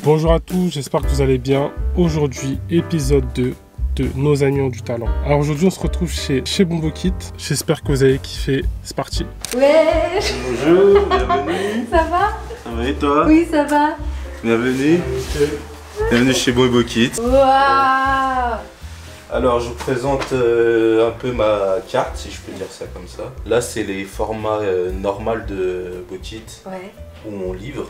Bonjour à tous, j'espère que vous allez bien. Aujourd'hui, épisode 2 de Nos Amis ont du talent. Alors aujourd'hui, on se retrouve chez Bombo Kit. J'espère que vous avez kiffé. C'est parti. Ouais. Bonjour, bienvenue. Ça va? Ça va et toi? Oui, ça va. Bienvenue. Bienvenue chez Bombo Kit. Waouh. Alors, je vous présente un peu ma carte, si je peux dire ça comme ça. Là, c'est les formats normaux de Bokit Ouais. où on livre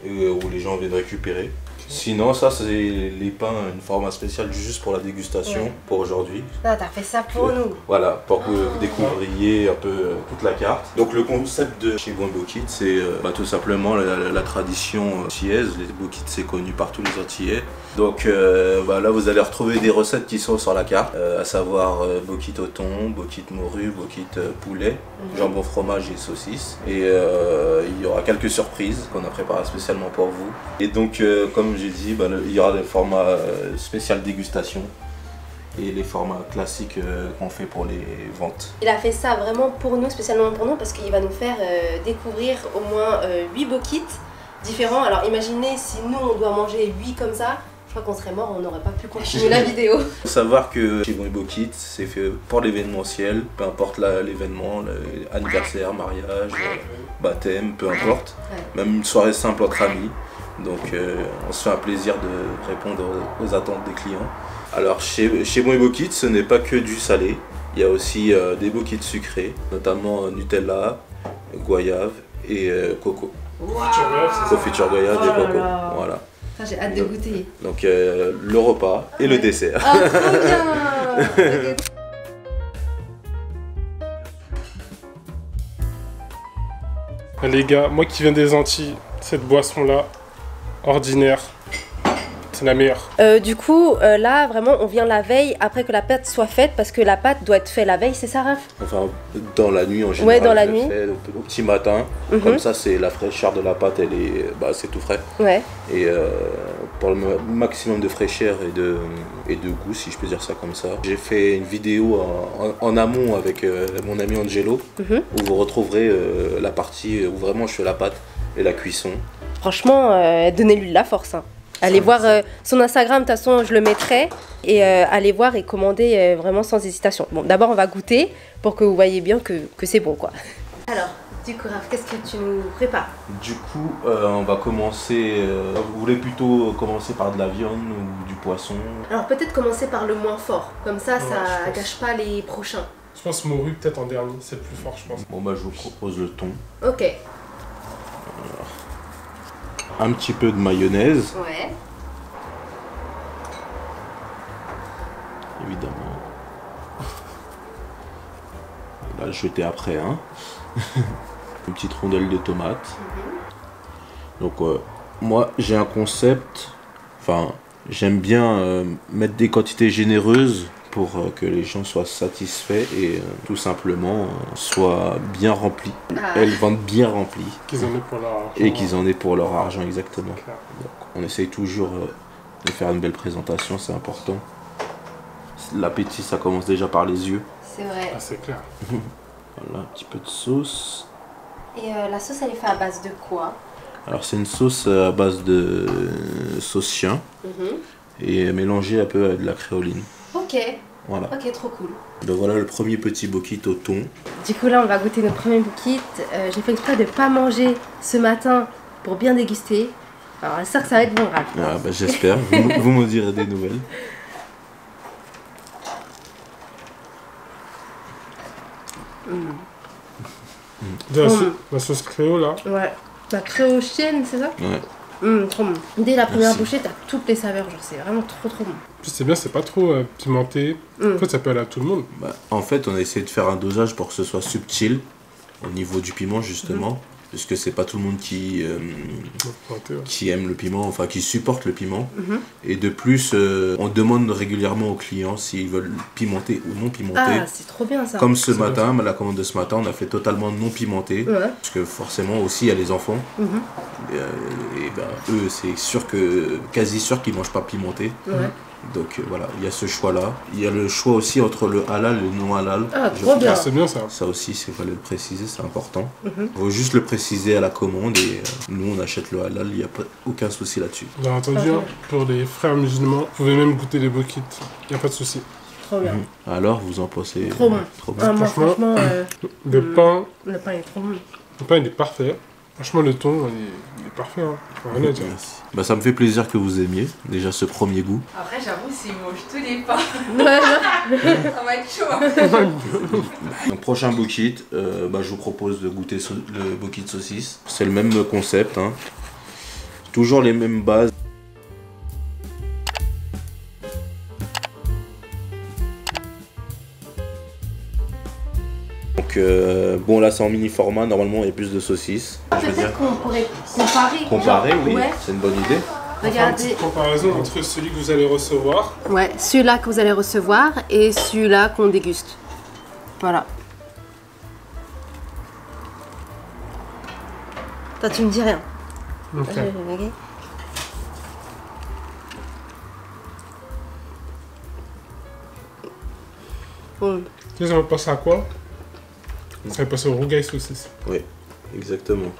et où les gens viennent récupérer. Sinon, ça, c'est les pains, une format spéciale juste pour la dégustation pour aujourd'hui. Non, t'as fait ça pour nous. Voilà, pour que vous découvriez un peu toute la carte. Donc le concept de chez Bombo Kit, c'est tout simplement la tradition antillaise. Les Bokit, c'est connu par tous les Antillais. Donc là, vous allez retrouver des recettes qui sont sur la carte, à savoir Bokit au thon, Bokit morue, Bokit poulet, jambon fromage et saucisse. Et il y aura quelques surprises qu'on a préparées spécialement pour vous. Et donc, comme j'ai dit, il y aura des formats spécial dégustation et les formats classiques qu'on fait pour les ventes. Il a fait ça vraiment pour nous, spécialement pour nous, parce qu'il va nous faire découvrir au moins 8 Bokit différents. Alors imaginez si nous on doit manger 8 comme ça, je crois qu'on serait mort, on n'aurait pas pu continuer la vidéo. Il faut savoir que chez Bombo Kit, c'est fait pour l'événementiel, peu importe l'événement, anniversaire, mariage, baptême, peu importe. Ouais. Même une soirée simple entre amis. Donc on se fait un plaisir de répondre aux attentes des clients. Alors chez Bombo Kit, ce n'est pas que du salé, il y a aussi des Bokit sucrés, notamment Nutella, goyave et coco. Wow. Confiture goyave et coco. Voilà. J'ai hâte de goûter. Donc le repas et le dessert. Ah, trop bien. Les gars, moi qui viens des Antilles, cette boisson-là, ordinaire, c'est la meilleure. Du coup, là, vraiment, on vient la veille après que la pâte soit faite, parce que la pâte doit être faite la veille, c'est ça, Raph? Enfin, dans la nuit en général. Ouais, dans la nuit. Fait au petit matin. Comme ça, c'est la fraîcheur de la pâte, elle est, c'est tout frais. Ouais. Et pour le maximum de fraîcheur et de goût, si je peux dire ça comme ça, j'ai fait une vidéo en amont avec mon ami Angelo, où vous retrouverez la partie où vraiment je fais la pâte et la cuisson. Franchement, donnez-lui de la force. Hein. Allez voir son Instagram, de toute façon je le mettrai, et allez voir et commander vraiment sans hésitation. Bon, d'abord on va goûter pour que vous voyez bien que c'est bon quoi. Alors, du coup Raph, qu'est-ce que tu nous prépares? Du coup, on va commencer, vous voulez plutôt commencer par de la viande ou du poisson? Alors peut-être commencer par le moins fort, comme ça ça gâche pas les prochains. Je pense morue peut-être en dernier, c'est le plus fort je pense. Bon je vous propose le thon. Ok. Un petit peu de mayonnaise. Ouais. Évidemment. On va le jeter après, hein. Une petite rondelle de tomate. Donc moi j'ai un concept, enfin j'aime bien mettre des quantités généreuses pour que les gens soient satisfaits et tout simplement soient bien remplis. Elles vendent bien remplies. Qu'ils en aient pour leur argent. Et qu'ils en aient pour leur argent, exactement. Clair. Donc, on essaye toujours de faire une belle présentation, c'est important. L'appétit, ça commence déjà par les yeux. C'est vrai. Ah, c'est clair. Voilà, un petit peu de sauce. Et la sauce, elle est faite à base de quoi? Alors, c'est une sauce à base de sauce chien et mélangée un peu avec de la créoline. Ok. Voilà. Ok, trop cool. Donc voilà le premier petit Bokit au thon. Du coup là on va goûter notre premier Bokit. J'ai fait exprès de ne pas manger ce matin pour bien déguster. Alors j'espère que ça va être bon, Raph. Ah, j'espère, vous me direz des nouvelles. La sauce créo là. Ouais. La créo chienne, c'est ça? Ouais. Trop bon. Dès la première bouchée, t'as toutes les saveurs, genre c'est vraiment trop bon. En plus c'est bien, c'est pas trop pimenté. En fait ça peut aller à tout le monde. En fait on a essayé de faire un dosage pour que ce soit subtil au niveau du piment justement. Puisque c'est pas tout le monde qui aime le piment, enfin qui supporte le piment. Et de plus, on demande régulièrement aux clients s'ils veulent pimenter ou non pimenter. Ah, c'est trop bien ça. Comme ce matin, la commande de ce matin, on a fait totalement non pimenté. Parce que forcément aussi, il y a les enfants. Et ben, eux, c'est sûr quasi sûr qu'ils mangent pas pimenté. Ouais. Donc voilà, il y a ce choix-là. Il y a le choix aussi entre le halal et le non halal. Ah, trop bien. Ah, c'est bien ça. Ça aussi, il fallait le préciser, c'est important. Il faut juste le préciser à la commande et nous, on achète le halal, il n'y a aucun souci là-dessus. Bien entendu, hein, pour les frères musulmans, vous pouvez même goûter les bokits. Il n'y a pas de souci. Trop bien. Alors, vous en pensez Trop bon. Trop Ah, bien. moi, Franchement, franchement, Le pain, le pain est trop bon. le pain, il est parfait. Franchement, le thon, il est parfait. Hein. Faut rien à dire. Merci. Bah, ça me fait plaisir que vous aimiez déjà ce premier goût. Après, j'avoue, s'ils mangent tous les pains, Ouais. ça va être chaud. Donc, prochain bokit, je vous propose de goûter le bokit saucisse. C'est le même concept, hein. Toujours les mêmes bases. Donc bon, là c'est en mini format, normalement il y a plus de saucisses. Je veux dire, Peut-être qu'on pourrait comparer. comparer, genre, oui, Ouais. c'est une bonne idée. On va faire une petite comparaison entre celui que vous allez recevoir. Ouais, celui-là que vous allez recevoir et celui-là qu'on déguste. Voilà. Toi, tu me dis rien. Ok. Ok. Bon. Tu sais, ça va passer à quoi? Ça va passer au rougail saucisse. Oui, exactement.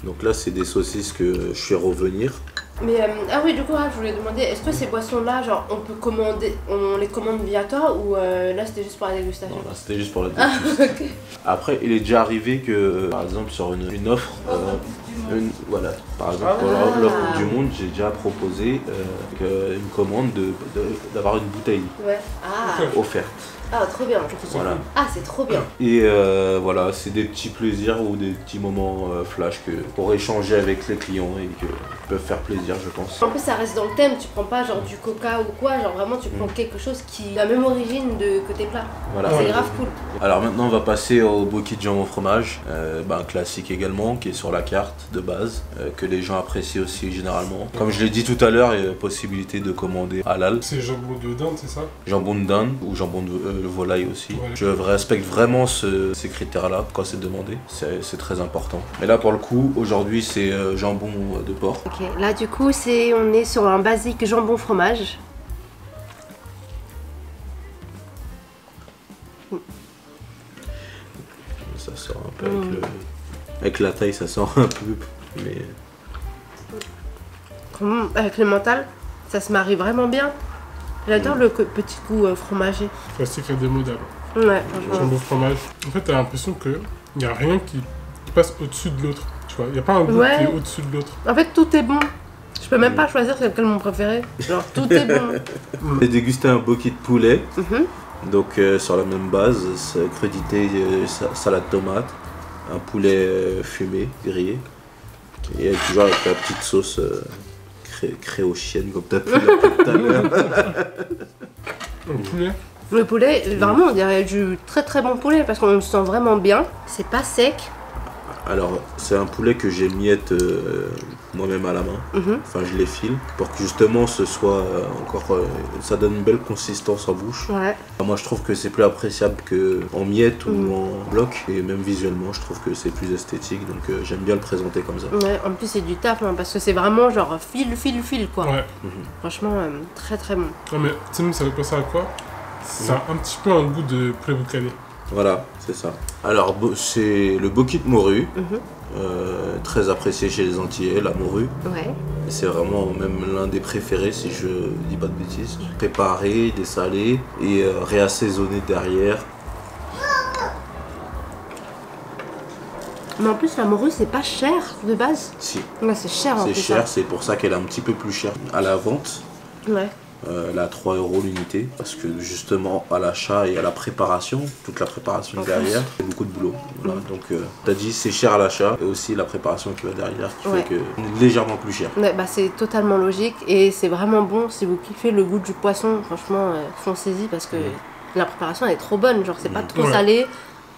Donc là c'est des saucisses que je fais revenir. Mais ah oui, du coup, je voulais demander, est-ce que ces boissons-là, genre, on peut commander, on les commande via toi ou là c'était juste pour la dégustation? Non, là c'était juste pour la dégustation. Ok. Après, il est déjà arrivé que, par exemple, sur une offre, voilà, par exemple, pour l'offre du monde, j'ai déjà proposé une commande d'avoir une bouteille Ouais. Ah, offerte. ah, trop bien. Voilà. Ah, c'est trop bien. Et voilà, c'est des petits plaisirs ou des petits moments flash pour échanger avec les clients et qui peuvent faire plaisir, je pense. En plus, ça reste dans le thème, tu prends pas genre du coca ou quoi, genre vraiment tu prends quelque chose qui a la même origine que tes plats. Voilà. C'est grave cool. Alors maintenant, on va passer au bokit de jambon fromage, un classique également, qui est sur la carte de base, que les gens apprécient aussi généralement. Comme je l'ai dit tout à l'heure, il y a possibilité de commander halal. C'est jambon de dinde, c'est ça? Jambon de dinde ou jambon de volaille aussi. Ouais. Je respecte vraiment ces critères-là quand c'est demandé, c'est très important. Mais là pour le coup, aujourd'hui c'est jambon de porc. Ok, là du coup, on est sur un basique jambon fromage. Ça sort un peu avec la taille, ça sort un peu, mais Avec le mental, ça se marie vraiment bien. J'adore le petit goût fromager. Classique indémodable. Ouais, franchement. Jambon fromage. En fait, t'as l'impression qu'il n'y a rien qui passe au-dessus de l'autre. Tu vois, il n'y a pas un goût Ouais. qui est au-dessus de l'autre. En fait, tout est bon. Je peux même pas choisir c'est lequel mon préféré. Genre, tout est bon. j'ai dégusté un bokit de poulet. Mhm. Donc sur la même base, crudité, salade tomate, un poulet fumé, grillé, et toujours avec la petite sauce créochienne comme tu as pu l'appeler tout à l'heure. Un poulet. Le poulet, vraiment, on dirait du très très bon poulet parce qu'on le sent vraiment bien. C'est pas sec. Alors c'est un poulet que j'ai miette moi-même à la main, Mhm. enfin je les file pour que justement ce soit ça donne une belle consistance en bouche. Ouais. Moi je trouve que c'est plus appréciable qu'en miettes ou en bloc, et même visuellement je trouve que c'est plus esthétique, donc j'aime bien le présenter comme ça. Ouais, en plus c'est du taf hein, parce que c'est vraiment genre fil quoi. Ouais. Franchement, très très bon. Non, mais tu sais, ça veut passer à quoi? Ça a un petit peu un goût de poulet boucané. Voilà, c'est ça. Alors, c'est le bokit morue, Mhm. très apprécié chez les Antillais, la morue. Ouais. C'est vraiment même l'un des préférés, si je dis pas de bêtises. Préparé, dessalé et réassaisonné derrière. Mais en plus, la morue c'est pas cher de base. Si, Ouais, c'est cher en c'est plus. cher, c'est pour ça qu'elle est un petit peu plus chère à la vente. Ouais. Elle est à 3 € l'unité, parce que justement à l'achat et à la préparation, toute la préparation derrière, c'est beaucoup de boulot. Voilà. Donc t'as dit c'est cher à l'achat, et aussi la préparation qui va derrière qui Ouais. fait que légèrement plus cher. Ouais, bah c'est totalement logique et c'est vraiment bon si vous kiffez le goût du poisson. Franchement, foncez-y parce que la préparation elle est trop bonne. Genre, c'est pas trop Ouais. salé,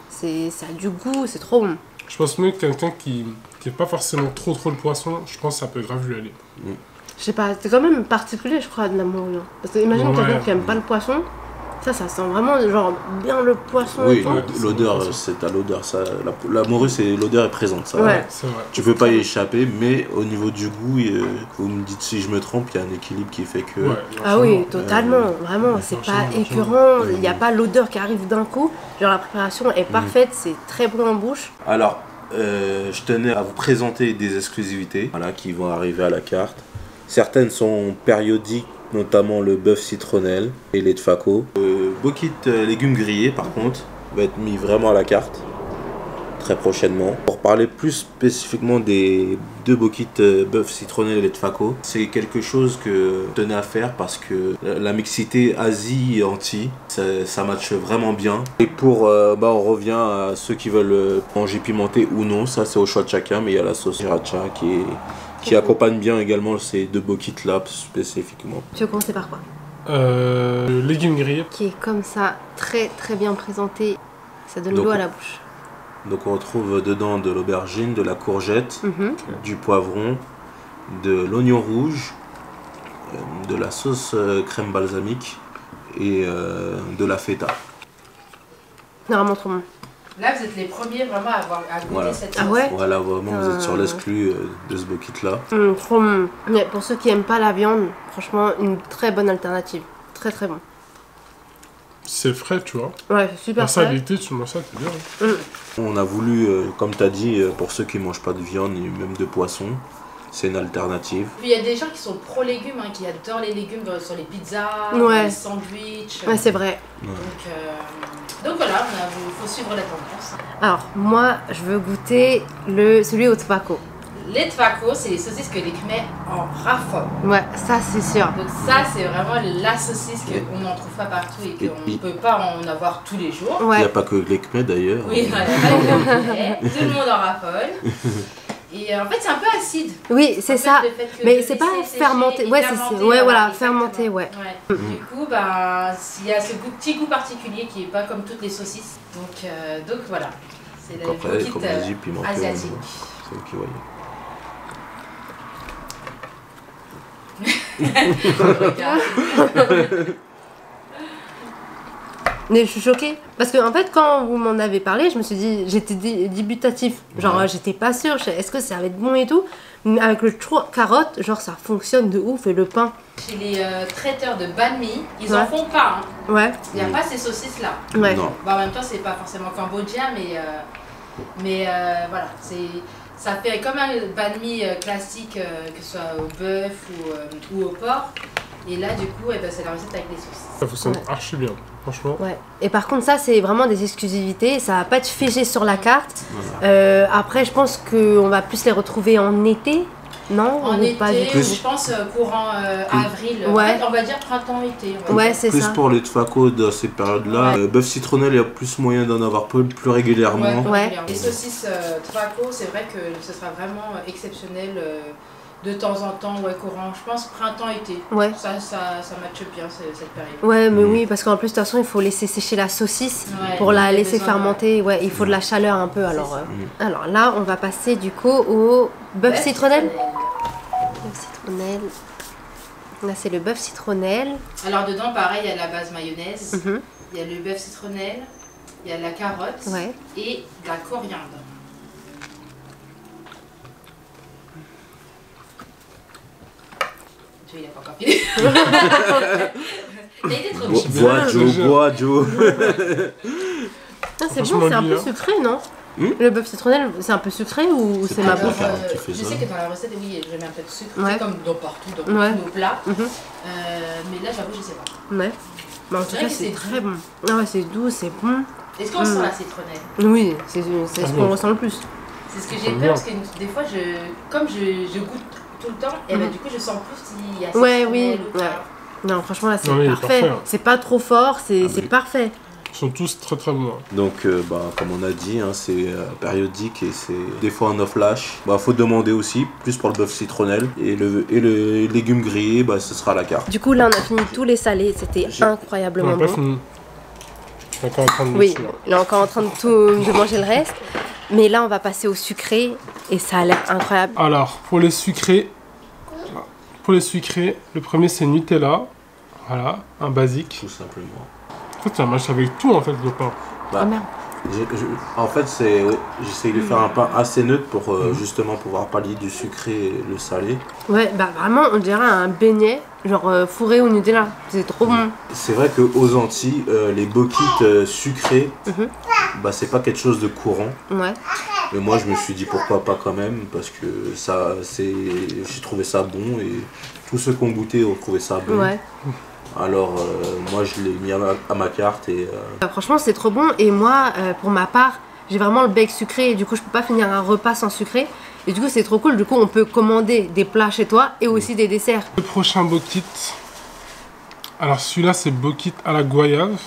ça a du goût, c'est trop bon. Je pense même que quelqu'un qui est pas forcément trop le poisson, je pense que ça peut grave lui aller. Je sais pas, c'est quand même particulier, je crois, de la morue. Hein. Parce que imagine Ouais. quelqu'un qui aime pas le poisson, Ça sent vraiment genre bien le poisson. Oui, et tout. Ouais, l'odeur, c'est bon, c'est à l'odeur. Ça, la morue, l'odeur est présente. Ça. Ouais. C'est vrai. Tu peux pas y échapper, mais au niveau du goût, vous me dites si je me trompe, il y a un équilibre qui fait que. Ouais, Ah oui, largement. totalement, vraiment, c'est pas largement. écœurant, il n'y a pas l'odeur qui arrive d'un coup. Genre la préparation est parfaite, c'est très bon en bouche. Alors, je tenais à vous présenter des exclusivités voilà, qui vont arriver à la carte. Certaines sont périodiques, notamment le bœuf citronnelle et les tfako. Le bokit légumes grillés, par contre, va être mis vraiment à la carte très prochainement. Pour parler plus spécifiquement des deux bokits bœuf citronnelle et les tfako, c'est quelque chose que je tenais à faire parce que la mixité Asie et Antilles, ça matche vraiment bien. Et pour, on revient à ceux qui veulent manger pimenté ou non, ça c'est au choix de chacun, mais il y a la sauce sriracha qui accompagne bien également ces deux bokits là spécifiquement. Tu veux commencer par quoi? Légumes grillés. Qui est comme ça, très très bien présenté, ça donne Donc, l'eau à la bouche. Donc on retrouve dedans de l'aubergine, de la courgette, Mhm. du poivron, de l'oignon rouge, de la sauce crème balsamique et de la feta. C'est vraiment trop bon. Là, vous êtes les premiers vraiment à goûter Voilà. cette Ah sauce. ouais? Voilà, vraiment, vous êtes sur l'exclu de ce bokit là. Trop bon. Mais pour ceux qui aiment pas la viande, franchement, une très bonne alternative. Très très bon. C'est frais, tu vois. Ouais, c'est super La ça, frais. l'été, tu manges ça, t'es bien. On a voulu, comme tu as dit, pour ceux qui ne mangent pas de viande et même de poisson, c'est une alternative. Puis il y a des gens qui sont pro-légumes, hein, qui adorent les légumes sur les pizzas, Ouais. les sandwichs. Ouais, c'est vrai. Donc voilà, il faut suivre la tendance. Alors, moi, je veux goûter celui au tobacco. Les tfako, c'est les saucisses que les Khmers en raffolent. Ouais, ça c'est sûr. Donc ça, c'est vraiment la saucisse qu'on n'en trouve pas partout et qu'on ne peut pas en avoir tous les jours. Il n'y Ouais. a pas que les Khmers d'ailleurs. Oui, voilà, tout le monde en raffole. Et en fait, c'est un peu acide. Oui, c'est En fait, ça. le fait que Mais le c'est pas laisser sécher fermenté. et Ouais, fermenter, ouais, voilà, exactement. fermenté, ouais. Du coup, il y a ce petit goût particulier qui est pas comme toutes les saucisses. Donc voilà, c'est la Après, petite comme on a dit, pimenté, asiatique. c'est vous qui voyez. Regarde. Mais je suis choquée. Parce que, en fait, quand vous m'en avez parlé, je me suis dit, j'étais dubitatif. Genre, Ouais. j'étais pas sûre. Est-ce que ça va être bon et tout? Mais avec le carotte, genre, ça fonctionne de ouf. Et le pain. Chez les traiteurs de banh mi, ils Ouais. en font pas. Hein. Ouais. Il n'y a pas ces saucisses-là. Ouais. Non. En même temps, c'est pas forcément cambodgien, mais voilà, ça fait comme un banh mi classique, que ce soit au bœuf ou au porc. Et là, du coup, c'est la recette avec les saucisses. Ça fonctionne Ouais. archi bien, franchement. Ouais. Et par contre, ça, c'est vraiment des exclusivités. Ça va pas être figé sur la carte. Après, je pense qu'on va plus les retrouver en été. Non? En Ou été, pas du tout. je pense courant avril. Ouais. En fait, on va dire printemps-été. Ouais, c'est Plus ça. pour les tfako dans ces périodes-là. Ouais. Bœuf citronnelle, il y a plus moyen d'en avoir plus régulièrement. Ouais. Les saucisses tobacco, c'est vrai que ce sera vraiment exceptionnel de temps en temps, courant. Je pense printemps-été. Ouais. Ça matche bien cette période. Ouais, mais oui, parce qu'en plus, de toute façon, il faut laisser sécher la saucisse Ouais, pour la il y a laisser besoin, fermenter. Ouais, il faut de la chaleur un peu. Alors, alors là, on va passer du coup au bœuf citronnelle. Bœuf citronnelle. Là, c'est le bœuf citronnelle. Alors dedans, pareil, il y a la base mayonnaise, Mhm. il y a le bœuf citronnelle, il y a la carotte Ouais. et de la coriandre. Tu vois, il a pas encore fini. Il a été trop vite. Bois Joe, bois Joe. Ah, c'est Franchement, bon, c'est un lui, peu hein. sucré, non? Le bœuf citronnelle, c'est un peu sucré ou c'est ma pas bouche? bon. Carotte qui fait Je ça. sais que dans la recette, oui, je mets un peu de sucre, Ouais. c'est comme dans partout, dans Ouais. tous nos plats. Mhm. Mais là, j'avoue, je sais pas. Ouais. Mais en tout C'est vrai cas, que c'est c'est très bon. Ah ouais, c'est doux, c'est bon. Est-ce qu'on sent la citronnelle? Oui, c'est ce qu'on oui. ressent le plus. C'est ce que j'ai J'aime peur bien. parce que des fois, comme je goûte tout le temps, et ben, du coup, je sens plus s'il y a Ouais, citronnelle oui, ou pas. ouais. Non, franchement, là, c'est Non, mais il est parfait. parfait, hein. C'est pas trop fort, c'est oui. parfait. Ils sont tous très très bons. Hein. Donc, comme on a dit, hein, c'est périodique et c'est des fois un off-flash. Faut demander aussi, plus pour le bœuf citronnelle. Et le légume grillé, ce sera à la carte. Du coup, là, on a fini tous les salés. C'était On incroyablement n'a pas bon. fini. Je suis encore en train de Oui, dessus, là. il est encore en train de manger le reste. Mais là, on va passer au sucré et ça a l'air incroyable. Alors, pour les sucrés, le premier c'est Nutella. Voilà, un basique. Tout simplement. Toi, tu as mâché avec tout en fait le pain. Bah, Oh merde. En fait, j'essaye de faire un pain assez neutre pour justement pouvoir pallier du sucré et le salé. Ouais, bah vraiment, on dirait un beignet, genre fourré au Nutella. C'est trop bon. C'est vrai qu'aux Antilles, les boquites sucrées, bah, c'est pas quelque chose de courant. Ouais. Mais moi, je me suis dit pourquoi pas quand même, parce que j'ai trouvé ça bon et tous ceux qui ont goûté ont trouvé ça bon. Ouais. Alors, moi, je l'ai mis à ma carte et. Franchement, c'est trop bon. Et moi, pour ma part, j'ai vraiment le bec sucré. Et du coup, je peux pas finir un repas sans sucré. Et du coup, c'est trop cool. Du coup, on peut commander des plats chez toi et aussi des desserts. Le prochain bokit. Alors celui-là, c'est bokit à la goyave.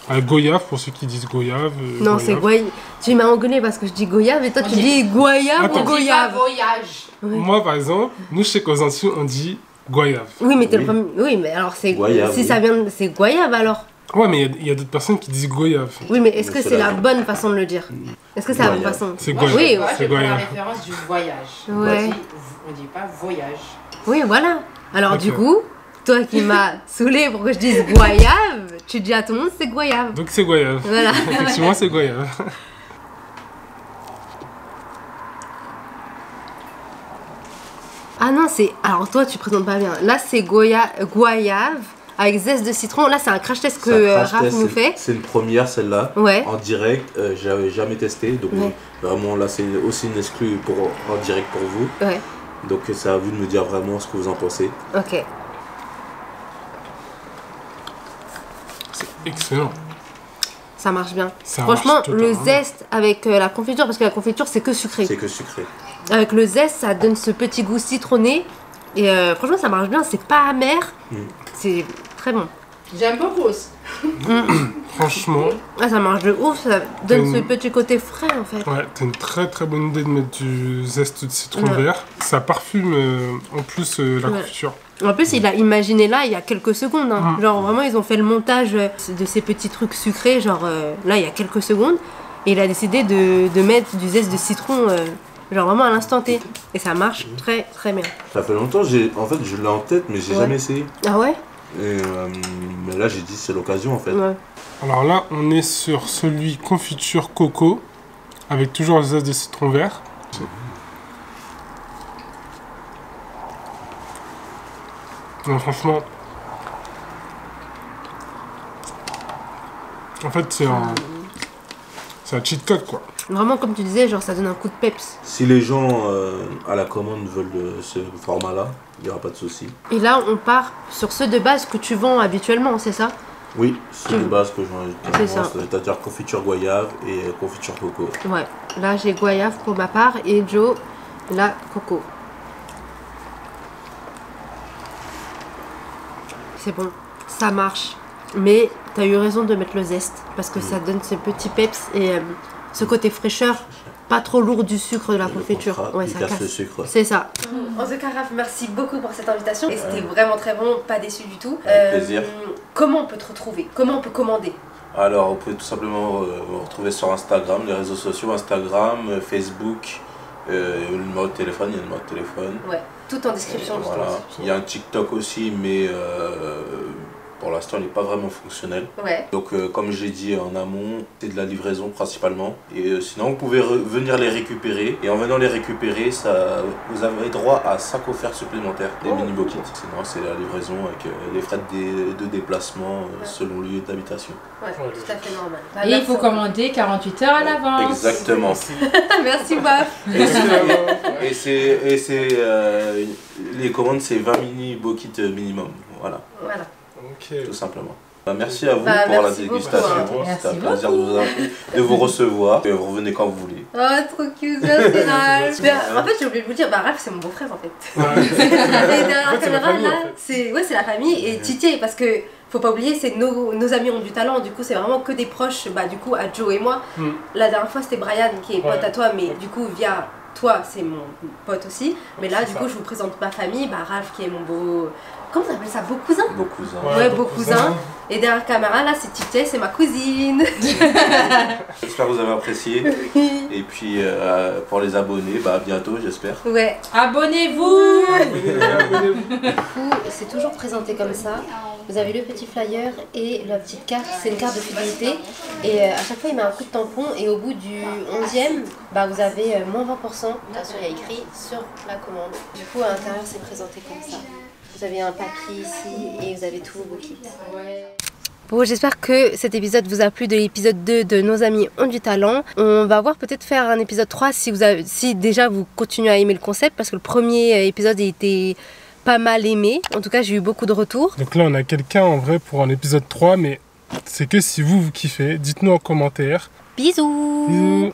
À la goyave, pour ceux qui disent goyave. Non, c'est goyave. Tu m'as engueulé parce que je dis goyave et toi, tu dis goyave Attends. ou goyave. Voyage. Ouais. Moi, par exemple, nous, je sais qu'aux Antilles, on dit goyave. Oui, mais t'es Oui. le premier. Oui, mais alors c'est. Goyave, Si oui. ça vient de. C'est goyave alors. Ouais, mais il y a d'autres personnes qui disent goyave. Oui, mais est-ce Mais que c'est c'est la- la bonne façon de le dire? Est-ce que c'est la bonne Goyave. façon? C'est Moi, je goyave. Oui, vois, c'est je prends la goyave. référence du voyage. Ouais. On dit pas voyage. Oui, voilà. Alors, Ok. du coup, toi qui m'as saoulé pour que je dise goyave, tu dis à tout le monde c'est goyave. Donc c'est goyave. Voilà. Effectivement, c'est goyave. Ah non, c'est. Alors, toi, tu présentes pas bien. Là, c'est goyave avec zeste de citron. Là, c'est un crash test que Ça crache Raph test, nous fait. c'est une première celle-là. Ouais. En direct, j'avais jamais testé. Donc Ouais. vraiment là, c'est aussi une exclue en direct pour vous. Ouais. Donc c'est à vous de me dire vraiment ce que vous en pensez. Ok. C'est excellent. Ça marche bien. Ça Franchement, marche le totalement. zeste avec la confiture, parce que la confiture, c'est que sucré. C'est que sucré. Avec le zeste, ça donne ce petit goût citronné. Et franchement, ça marche bien. C'est pas amer. C'est très bon. J'aime beaucoup aussi. Franchement, Ah, ça marche de ouf. Ça donne Mmh. ce petit côté frais, en fait. ouais, t'as une très très bonne idée de mettre du zeste de citron Ouais. vert. Ça parfume en plus la Ouais. confiture. En plus, il a imaginé là il y a quelques secondes. Hein. Mm. Genre vraiment, ils ont fait le montage de ces petits trucs sucrés, genre là il y a quelques secondes. Et il a décidé de mettre du zeste de citron, genre vraiment à l'instant T. Et ça marche très très bien. Ça fait longtemps, en fait, je l'ai en tête, mais j'ai Ouais. jamais essayé. Ah ouais? Et, mais là, j'ai dit c'est l'occasion en fait. Ouais. Alors là, on est sur celui confiture coco, avec toujours le zeste de citron vert. Non, franchement, en fait, c'est un cheat code quoi. Vraiment, comme tu disais, genre ça donne un coup de peps. Si les gens à la commande veulent ce format-là, il n'y aura pas de souci. Et là, on part sur ceux de base que tu vends habituellement, c'est ça? Oui, c'est de base que j'en ai C'est ça. c'est-à-dire confiture goyave et confiture coco. Ouais. Là, j'ai goyave pour ma part et Joe, la coco. C'est bon, ça marche. Mais t'as eu raison de mettre le zeste parce que ça donne ce petit peps et ce côté fraîcheur, pas trop lourd du sucre de la confiture. Ouais, il ça casse le casse. sucre. C'est ça. En tout cas, Raph, merci beaucoup pour cette invitation. Et c'était vraiment très bon, pas déçu du tout. Avec plaisir. Comment on peut te retrouver? Comment on peut commander? Alors, vous pouvez tout simplement me retrouver sur Instagram, les réseaux sociaux, Instagram, Facebook, le numéro de téléphone, il y a le numéro de téléphone. Ouais, tout en description, justement. Voilà. Il y a un TikTok aussi, mais pour l'instant, il n'est pas vraiment fonctionnel. Ouais. Donc, comme j'ai dit en amont, c'est de la livraison principalement. Et sinon, vous pouvez venir les récupérer. Et en venant les récupérer, vous avez droit à 5 offerts supplémentaires des mini bokits. Sinon, c'est la livraison avec les frais de déplacement selon le lieu d'habitation. Ouais, tout à fait normal. Bah, Et il merci faut beaucoup. commander 48 heures à l'avance. Exactement. Merci, Baf. Et c'est les commandes, c'est 20 mini bokits minimum. Voilà, Voilà. Ok. tout simplement. Merci à vous Bah, pour la merci beaucoup, dégustation. hein. C'était un Merci plaisir de vous recevoir. Et vous revenez quand vous voulez. Oh, trop cute, merci, Raph. Merci. Mais, en fait, j'ai oublié de vous dire, bah, Raph, c'est mon beau-frère, en fait. Ouais. Et derrière En la fait, c'est la caméra, famille, là, en fait. c'est la famille et Titier, parce que faut pas oublier, c'est nos amis ont du talent, du coup c'est vraiment que des proches, bah du coup à Joe et moi. Mm. La dernière fois c'était Brian qui est pote Ouais. à toi, mais du coup via toi c'est mon pote aussi. Mais là C'est du ça. coup je vous présente ma famille, bah Ralph qui est mon beau comment on appelle ça, beau cousin? Beau cousin. Ouais, beau cousin. Et derrière la caméra, là, c'est Tite, c'est ma cousine. J'espère que vous avez apprécié. Et puis pour les abonnés, bah à bientôt, j'espère. Ouais. Abonnez-vous. Du coup, c'est toujours présenté comme ça. Vous avez le petit flyer et la petite carte, c'est une carte de fidélité. Et à chaque fois, il met un coup de tampon. Et au bout du 11e, bah, vous avez moins 20%. Bien sûr, il y a écrit sur la commande. Du coup, à l'intérieur, c'est présenté comme ça. Vous avez un papier ici et vous avez tous vos kits. Ouais. Bon, j'espère que cet épisode vous a plu, de l'épisode 2 de Nos amis ont du talent. On va voir peut-être faire un épisode 3 si déjà vous continuez à aimer le concept, parce que le premier épisode il était pas mal aimé. En tout cas, j'ai eu beaucoup de retours. Donc là, on a quelqu'un en vrai pour un épisode 3, mais c'est que si vous kiffez, dites-nous en commentaire. Bisous. Bisous.